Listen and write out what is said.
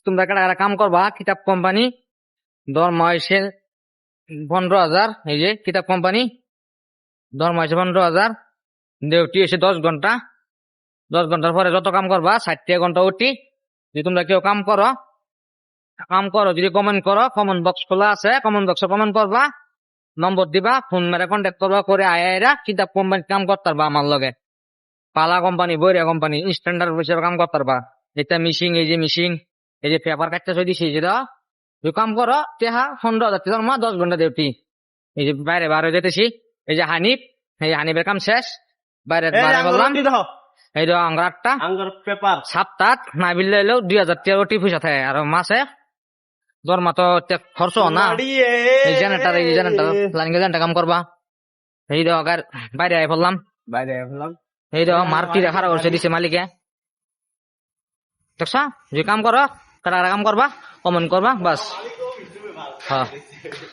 তোমরা কারা কাম করবা কিতাব কোম্পানি দরমা হয়েছে 15,000। এই যে কিতাব কোম্পানি দরমা হয়েছে 15,000, ডিউটি হয়েছে 10 ঘন্টা। 10 ঘন্টার পরে যত কাম করবা 60 ঘন্টা ওটি। যদি তোমরা কেউ কাম করো যদি কমেন্ট করো, কমেন্ট বক্স খোলা আছে, কমেন্ট বক্সে কমেন্ট করবা, নম্বর দিবা, ফোন মেরে কন্ট্যাক্ট করবা, করে আয়া কিতাব কোম্পানি কাম করতে পারবা আমার লগে। পালা কোম্পানি, বৈরিয়া কোম্পানি, স্ট্যান্ডার্ড হিসেবে কাম করতে পারবা। এটা মিশিং, এই যে মিশিং, এই যে পেপার কাটতে চই দিছি, যেটা তুই কাম করো তেহা 15,000 টাকা, 10 ঘন্টা ডিউটি। এই যে বাইরে যেতেছি, এই যে হানিফ, এই হানিফের কাম শেষ, বাইরে বললাম। এই তো আঙ্গার 8টা পেপার 7 না বিললে 2,000 টাকা ওটি পয়সা থাকে। আর মাসে দরমা তো খরচ না। এই জেনারেটার লাইন জেনারেটার কাম করবা। এই তো বাইরে আই বললাম, এই তো মারুতি খারাপ করছে দিছে মালিকে। দেখছা, যে কাম করো কারা কাম করবা, কমেন্ট করবা, বাস। হ্যাঁ।